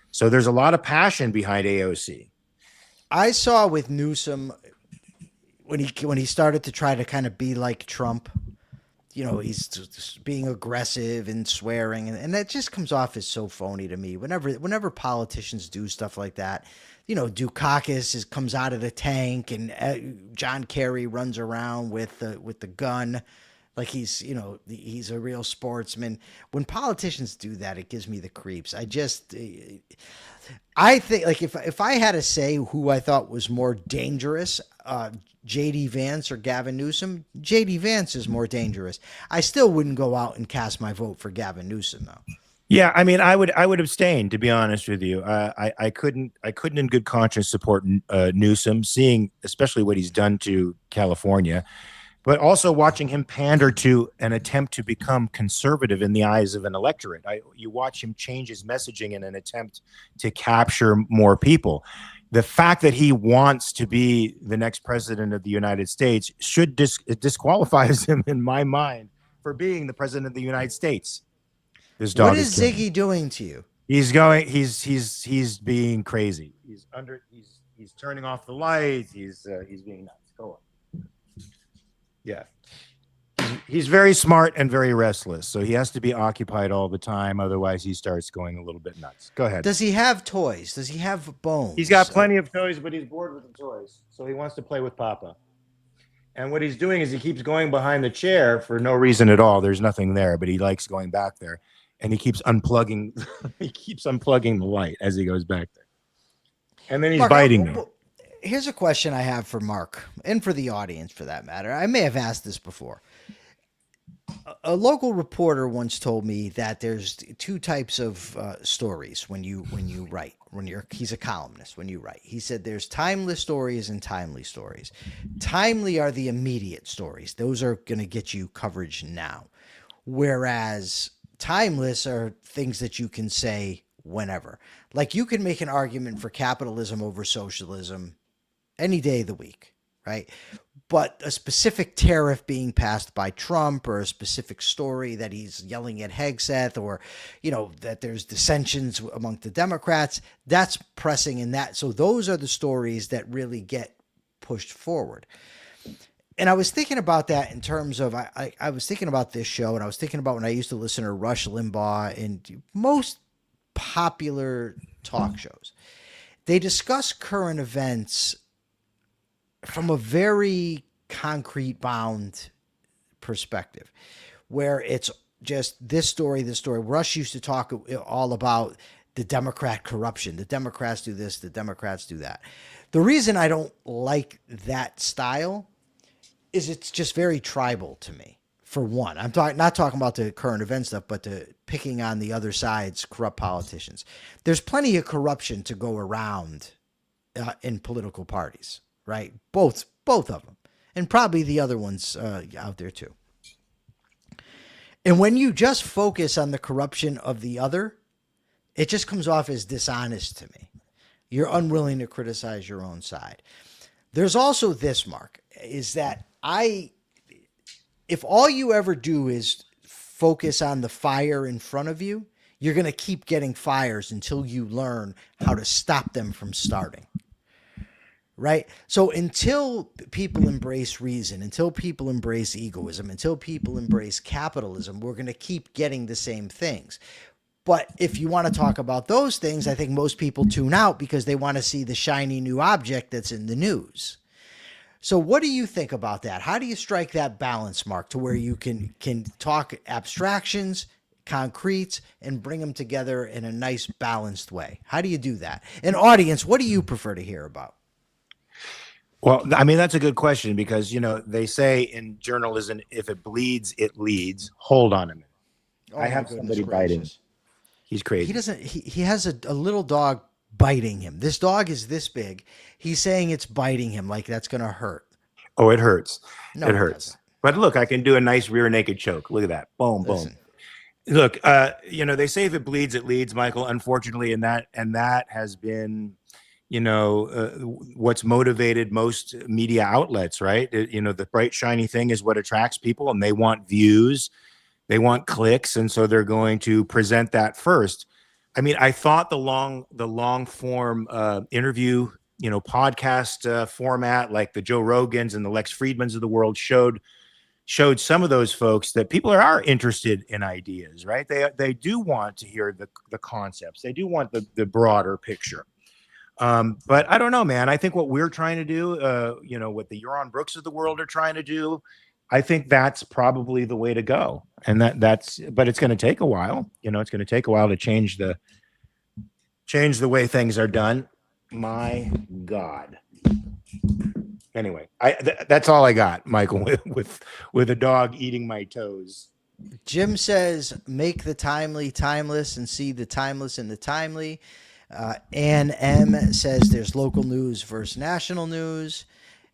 S1: So there's a lot of passion behind AOC.
S3: I saw with Newsom when he started to try to kind of be like Trump, he's just being aggressive and swearing, and that just comes off as so phony to me. Whenever politicians do stuff like that, Dukakis comes out of the tank, and John Kerry runs around with the gun, like he's a real sportsman. When politicians do that, it gives me the creeps. I think, like, if I had to say who I thought was more dangerous, JD Vance or Gavin Newsom, JD Vance is more dangerous. I still wouldn't go out and cast my vote for Gavin Newsom, though.
S1: Yeah, I mean, I would abstain, to be honest with you. I couldn't in good conscience support Newsom, seeing especially what he's done to California, but also watching him pander to an attempt to become conservative in the eyes of an electorate. You watch him change his messaging in an attempt to capture more people. The fact that he wants to be the next president of the United States should disqualifies him, in my mind, for being the president of the United States. This dog
S3: what is Ziggy doing to you?
S1: He's being crazy. He's turning off the lights. He's being nuts. Go on. Yeah. He's very smart and very restless, so he has to be occupied all the time. Otherwise, he starts going a little bit nuts. Go ahead.
S3: Does he have toys? Does he have bones?
S1: He's got plenty of toys, but he's bored with the toys, so he wants to play with Papa. And what he's doing is he keeps going behind the chair for no reason at all. There's nothing there, but he likes going back there, and he keeps unplugging. He keeps unplugging the light as he goes back there, and then he's
S3: Mark,
S1: biting me.
S3: Here's a question I have for Mark and for the audience, for that matter. I may have asked this before. A local reporter once told me that there's two types of stories when you write. He's a columnist. When you write, he said there's timeless stories and timely stories. Timely are the immediate stories; those are going to get you coverage now. Whereas timeless are things that you can say whenever. Like you can make an argument for capitalism over socialism any day of the week, right? But a specific tariff being passed by Trump, or a specific story that he's yelling at Hegseth, or, that there's dissensions among the Democrats, that's pressing in that. So those are the stories that really get pushed forward. And I was thinking about that in terms of, I was thinking about this show, and I was thinking about when I used to listen to Rush Limbaugh and most popular talk shows. They discuss current events from a very concrete bound perspective, where it's just this story. Rush used to talk all about the Democrat corruption. The Democrats do this, the Democrats do that. The reason I don't like that style is it's just very tribal to me. For one, I'm not talking about the current event stuff, but picking on the other side's corrupt politicians. There's plenty of corruption to go around in political parties. Right? Both of them. And probably the other ones out there too. And when you just focus on the corruption of the other, it just comes off as dishonest to me. You're unwilling to criticize your own side. There's also this, Mark, is that if all you ever do is focus on the fire in front of you, you're going to keep getting fires until you learn how to stop them from starting. Right? So until people embrace reason, until people embrace egoism, until people embrace capitalism, we're going to keep getting the same things. But if you want to talk about those things, I think most people tune out because they want to see the shiny new object that's in the news. So what do you think about that? How do you strike that balance, Mark, to where you can talk abstractions, concretes, and bring them together in a nice balanced way? How do you do that? And audience, what do you prefer to hear about?
S1: Well, I mean, that's a good question because, they say in journalism, if it bleeds, it leads. Hold on a minute. I have somebody biting. He's crazy.
S3: He has a little dog biting him. This dog is this big. He's saying it's biting him like that's going to hurt.
S1: Oh, it hurts.
S3: No,
S1: it hurts. But look, I can do a nice rear naked choke. Look at that. Boom, boom. Look, they say if it bleeds, it leads, Michael, unfortunately. And that has been, what's motivated most media outlets, right? The bright, shiny thing is what attracts people, and they want views, they want clicks. And so they're going to present that first. I mean, I thought the long form interview, podcast format, like the Joe Rogans and the Lex Friedmans of the world showed some of those folks that people are interested in ideas, right? They do want to hear the concepts. They do want the broader picture. But I don't know, man. I think what we're trying to do, what the Euron Brooks of the world are trying to do, I think that's probably the way to go. And but it's going to take a while. It's going to take a while to change the way things are done. My God. Anyway, that's all I got, Michael, with a dog eating my toes.
S3: Jim says, make the timely timeless and see the timeless in the timely. Ann M says there's local news versus national news.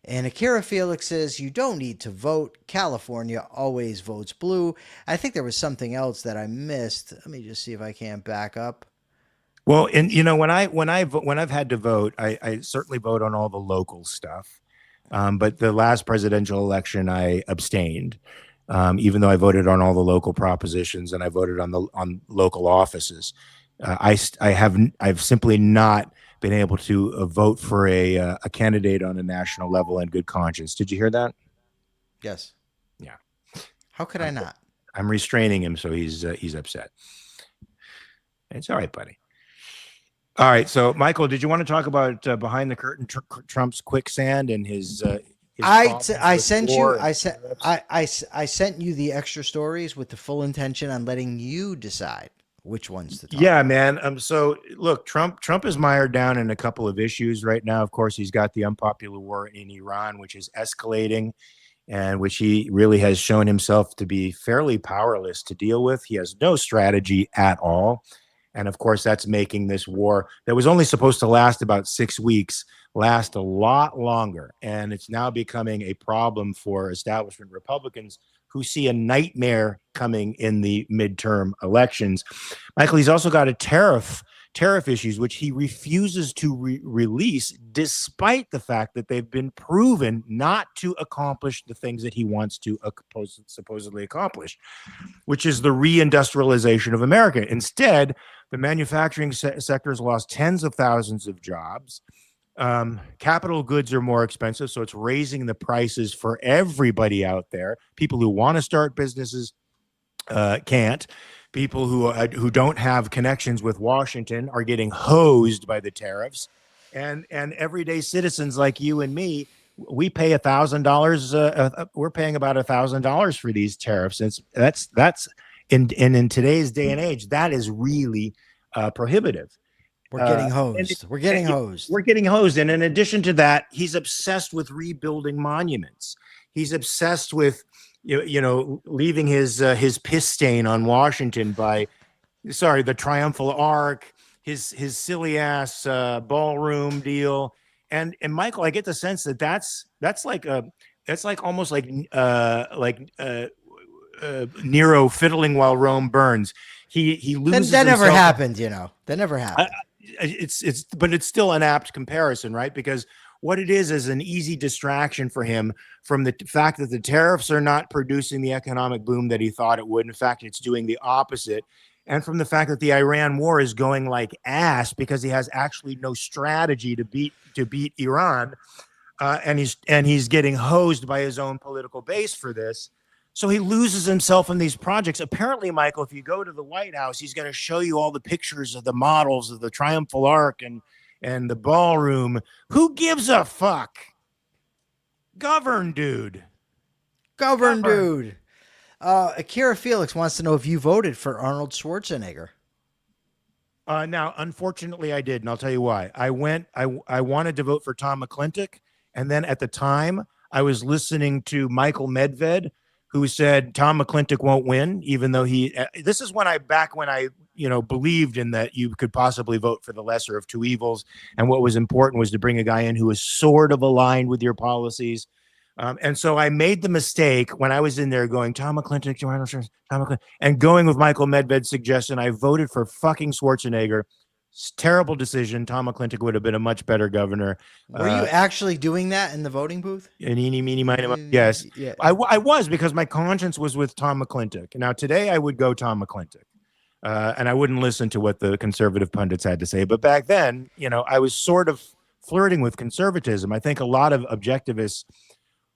S3: And Akira Felix says you don't need to vote. California always votes blue. I think there was something else that I missed. Let me just see if I can't back up.
S1: Well, and when I've had to vote, I certainly vote on all the local stuff. But the last presidential election, I abstained, even though I voted on all the local propositions and I voted on local offices. I've simply not been able to vote for a candidate on a national level in good conscience. Did you hear that?
S3: Yes.
S1: Yeah.
S3: How could I not?
S1: I'm restraining him, so he's upset. It's all right, buddy. All right, so Michael, did you want to talk about behind the curtain Trump's quicksand and his
S3: I
S1: problems
S3: sent
S1: with
S3: you
S1: war
S3: I
S1: and
S3: sent
S1: tariffs?
S3: I sent you the extra stories with the full intention on letting you decide which ones to talk
S1: Yeah,
S3: about.
S1: man. So look, Trump is mired down in a couple of issues right now. Of course, he's got the unpopular war in Iran, which is escalating, and which he really has shown himself to be fairly powerless to deal with. He has no strategy at all. And of course, that's making this war that was only supposed to last about 6 weeks last a lot longer. And it's now becoming a problem for establishment Republicans who see a nightmare coming in the midterm elections. Michael, he's also got a tariff issues, which he refuses to release, despite the fact that they've been proven not to accomplish the things that he wants to supposedly accomplish, which is the reindustrialization of America. Instead, the manufacturing sector has lost tens of thousands of jobs. Capital goods are more expensive, so it's raising the prices for everybody out there. People who want to start businesses can't. People who don't have connections with Washington are getting hosed by the tariffs, and everyday citizens like you and me, we pay $1,000. We're paying about $1,000 for these tariffs. That's in today's day and age, that is really prohibitive.
S3: We're getting hosed. We're getting hosed.
S1: We're getting hosed. And in addition to that, he's obsessed with rebuilding monuments. He's obsessed with, leaving his piss stain on Washington the Triumphal Arch, his silly ass ballroom deal. And Michael, I get the sense that that's almost like Nero fiddling while Rome burns. He loses.
S3: That never happened, That never happened.
S1: But it's still an apt comparison, right? Because what it is an easy distraction for him from the fact that the tariffs are not producing the economic boom that he thought it would. In fact, it's doing the opposite. And from the fact that the Iran war is going like ass because he has actually no strategy to beat Iran, and he's getting hosed by his own political base for this. So he loses himself in these projects. Apparently, Michael, if you go to the White House, he's going to show you all the pictures of the models of the Triumphal Arch and the ballroom. Who gives a fuck? Govern, dude.
S3: Govern, dude. Akira Felix wants to know if you voted for Arnold Schwarzenegger.
S1: Now, unfortunately, I did, and I'll tell you why. I wanted to vote for Tom McClintock, and then at the time, I was listening to Michael Medved, who said Tom McClintock won't win, even though this is when I believed in that you could possibly vote for the lesser of two evils. And what was important was to bring a guy in who was sort of aligned with your policies. And so I made the mistake when I was in there going, Tom McClintock, Tom McClintock, and going with Michael Medved's suggestion, I voted for fucking Schwarzenegger. Terrible decision. Tom McClintock would have been a much better governor.
S3: Were you actually doing that in the voting booth?
S1: Eeny, meeny, miny, yes. Yeah. I was, because my conscience was with Tom McClintock. Now, today I would go Tom McClintock. And I wouldn't listen to what the conservative pundits had to say. But back then, I was sort of flirting with conservatism. I think a lot of objectivists,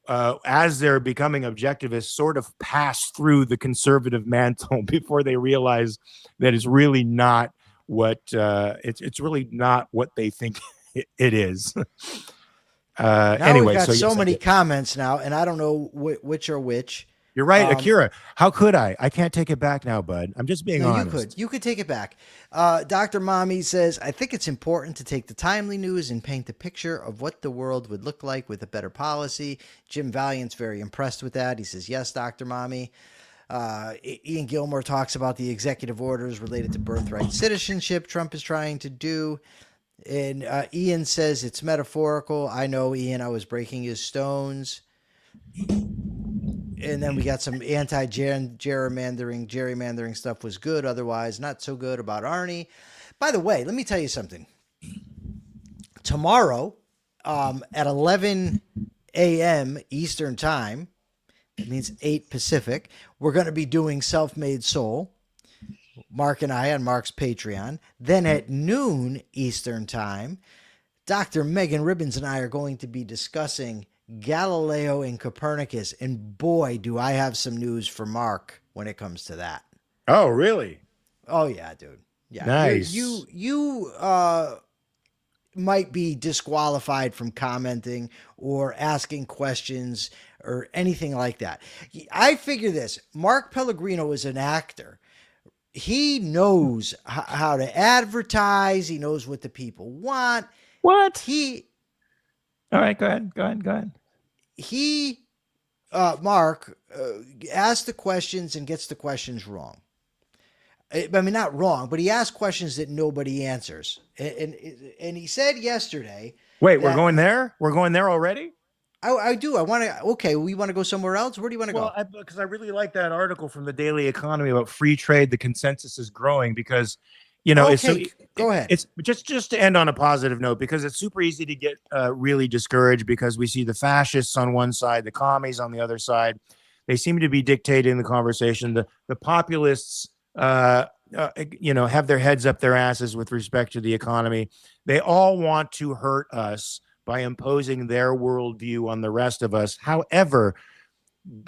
S1: as they're becoming objectivists, sort of pass through the conservative mantle before they realize that it's really not what it's really not what they think it is. Anyway,
S3: we've got so
S1: yes,
S3: many comments now, and I don't know which are which.
S1: You're right, Akira. How could I? I can't take it back now, bud. I'm just being honest.
S3: You could take it back. Dr. Mommy says, I think it's important to take the timely news and paint the picture of what the world would look like with a better policy. Jim Valiant's very impressed with that. He says, yes, Dr. Mommy. Ian Gilmore talks about the executive orders related to birthright citizenship Trump is trying to do. And Ian says it's metaphorical. I know, Ian, I was breaking his stones. And then we got some gerrymandering stuff was good. Otherwise, not so good about Arnie. By the way, let me tell you something. Tomorrow at 11 a.m. Eastern Time, it means 8 Pacific, we're going to be doing Self-Made Soul, Mark and I on Mark's Patreon. Then at noon Eastern Time, Dr. Megan Ribbons and I are going to be discussing Galileo and Copernicus. And boy, do I have some news for Mark when it comes to that.
S1: Oh, really?
S3: Oh yeah, dude. Yeah.
S1: Nice.
S3: You might be disqualified from commenting or asking questions or anything like that. I figure this. Mark Pellegrino is an actor. He knows how to advertise. He knows what the people want.
S1: What?
S3: All
S1: right, go ahead.
S3: Mark asks the questions and gets the questions wrong. I mean, not wrong, but he asks questions that nobody answers. And he said yesterday.
S1: Wait, we're going there? We're going there already?
S3: I do. I want to. Okay, we want to go somewhere else. Where do you want to go?
S1: Because I really like that article from the Daily Economy about free trade. The consensus is growing because,
S3: go ahead.
S1: It's just to end on a positive note, because it's super easy to get really discouraged because we see the fascists on one side, the commies on the other side. They seem to be dictating the conversation. The populists, have their heads up their asses with respect to the economy. They all want to hurt us by imposing their worldview on the rest of us. However,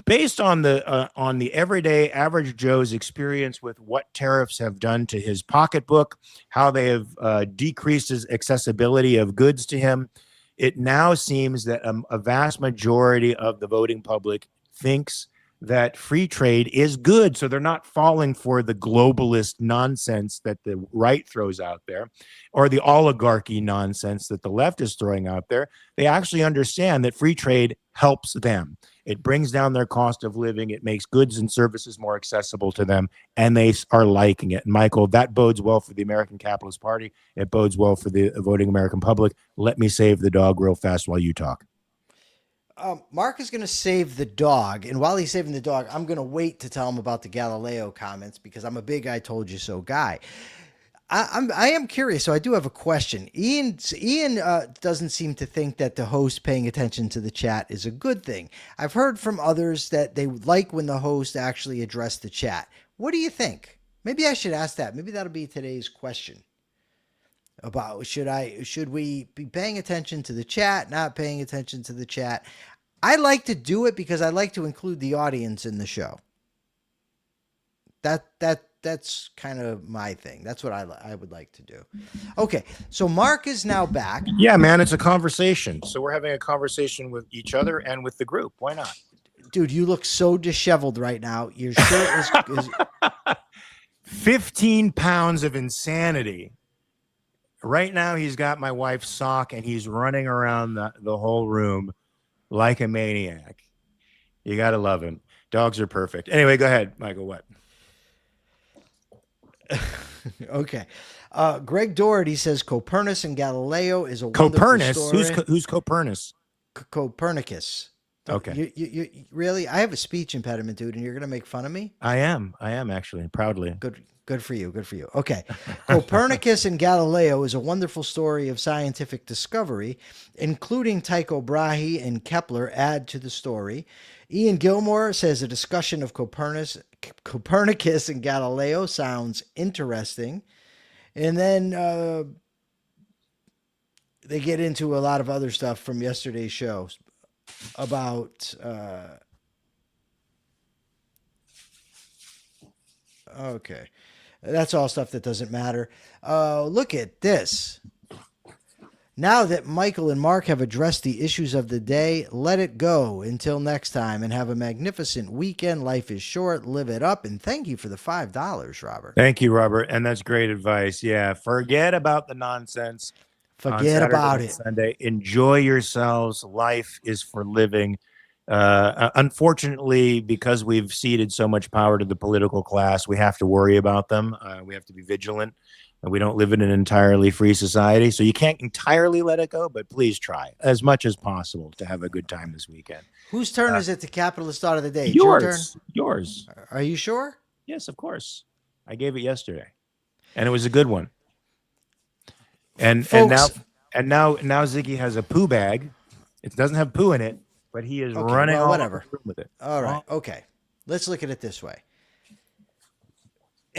S1: based on the everyday average Joe's experience with what tariffs have done to his pocketbook, how they have decreased his accessibility of goods to him, it now seems that a vast majority of the voting public thinks that free trade is good. So they're not falling for the globalist nonsense that the right throws out there, or the oligarchy nonsense that the left is throwing out there. They actually understand that free trade helps them. It brings down their cost of living. It makes goods and services more accessible to them, and they are liking it. And Michael, that bodes well for the American Capitalist Party. It bodes well for the voting American public. Let me save the dog real fast while you talk.
S3: Mark is going to save the dog, and while he's saving the dog, I'm going to wait to tell him about the Galileo comments because I'm a big "I told you so" guy. I am curious, so I do have a question. Ian doesn't seem to think that the host paying attention to the chat is a good thing. I've heard from others that they like when the host actually addressed the chat. What do you think? Maybe I should ask that. Maybe that'll be today's question. About should we be paying attention to the chat, not paying attention to the chat? I like to do it because I like to include the audience in the show. That's kind of my thing. That's what I would like to do. Okay, so Mark is now back.
S1: Yeah, man, it's a conversation. So we're having a conversation with each other and with the group. Why not?
S3: Dude, you look so disheveled right now. Your shirt is
S1: 15 pounds of insanity. Right now, he's got my wife's sock, and he's running around the whole room like a maniac. You got to love him. Dogs are perfect. Anyway, go ahead, Michael. What?
S3: Okay. Greg Doherty says Copernicus and Galileo is a wonderful story.
S1: Who's Copernicus?
S3: Copernicus.
S1: Okay.
S3: You really? I have a speech impediment, dude, and you're going to make fun of me?
S1: I am actually, proudly.
S3: Good for you. Okay. Copernicus and Galileo is a wonderful story of scientific discovery, including Tycho Brahe and Kepler add to the story. Ian Gilmore says a discussion of Copernicus and Galileo sounds interesting. And then they get into a lot of other stuff from yesterday's show about okay. That's all stuff that doesn't matter. Look at this. Now that Michael and Mark have addressed the issues of the day, let it go. Until next time, and have a magnificent weekend. Life is short. Live it up. And thank you for the $5, Robert.
S1: Thank you, Robert. And that's great advice. Yeah, forget about the nonsense.
S3: Forget about it.
S1: Sunday. Enjoy yourselves. Life is for living. Unfortunately, because we've ceded so much power to the political class, we have to worry about them. We have to be vigilant. We don't live in an entirely free society, so you can't entirely let it go, but please try as much as possible to have a good time this weekend.
S3: Whose turn is it to capitalist thought of the day?
S1: Yours.
S3: Your turn?
S1: Yours.
S3: Are you sure?
S1: Yes, of course. I gave it yesterday, and it was a good one. And
S3: Folks,
S1: now Ziggy has a poo bag. It doesn't have poo in it, but he is running all over the room with it.
S3: All right. Okay. Let's look at it this way.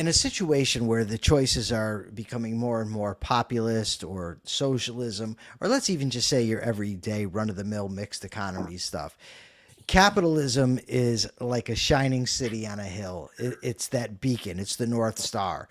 S3: in a situation where the choices are becoming more and more populist or socialism, or let's even just say your everyday run-of-the-mill mixed economy stuff, capitalism is like a shining city on a hill. It's that beacon. It's the North Star.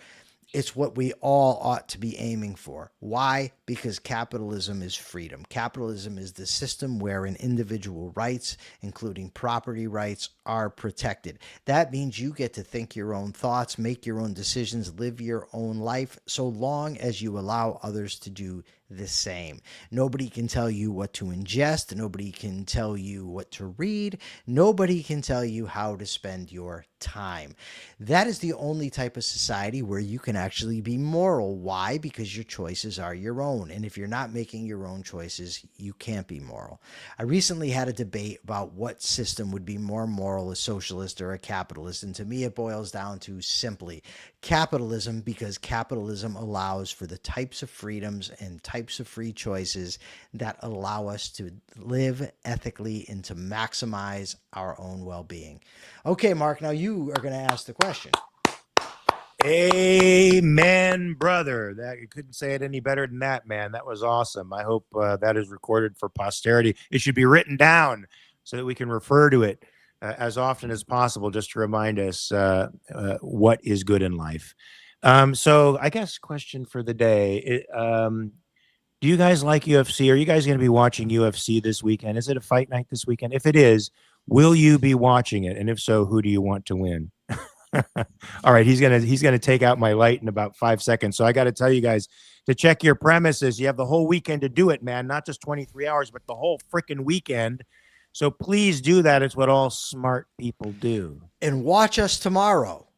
S3: It's what we all ought to be aiming for. Why? Because capitalism is freedom. Capitalism is the system wherein individual rights, including property rights, are protected. That means you get to think your own thoughts, make your own decisions, live your own life, so long as you allow others to do the same. Nobody can tell you what to ingest. Nobody can tell you what to read. Nobody can tell you how to spend your time. That is the only type of society where you can actually be moral. Why? Because your choices are your own. And if you're not making your own choices, you can't be moral. I recently had a debate about what system would be more moral, a socialist or a capitalist. And to me, it boils down to simply capitalism, because capitalism allows for the types of freedoms and types of free choices that allow us to live ethically and to maximize our own well-being. Okay, Mark, now you are going to ask the question.
S1: Amen, brother. That you couldn't say it any better than that, man. That was awesome. I hope that is recorded for posterity. It should be written down so that we can refer to it as often as possible, just to remind us what is good in life. So I guess question for the day. Do you guys like UFC? Are you guys going to be watching UFC this weekend? Is it a fight night this weekend? If it is, will you be watching it? And if so, who do you want to win? All right, he's gonna take out my light in about 5 seconds. So I got to tell you guys to check your premises. You have the whole weekend to do it, man. Not just 23 hours, but the whole freaking weekend. So please do that. It's what all smart people do.
S3: And watch us tomorrow.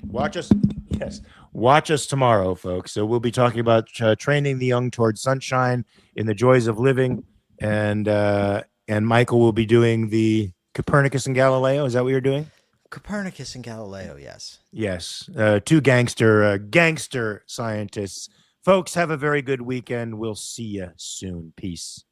S1: Watch us. Yes. Watch us tomorrow, folks. So we'll be talking about training the young towards sunshine in the joys of living. And Michael will be doing the Copernicus and Galileo. Is that what you're doing?
S3: Copernicus and Galileo, yes.
S1: Yes. Two gangster scientists. Folks, have a very good weekend. We'll see you soon. Peace.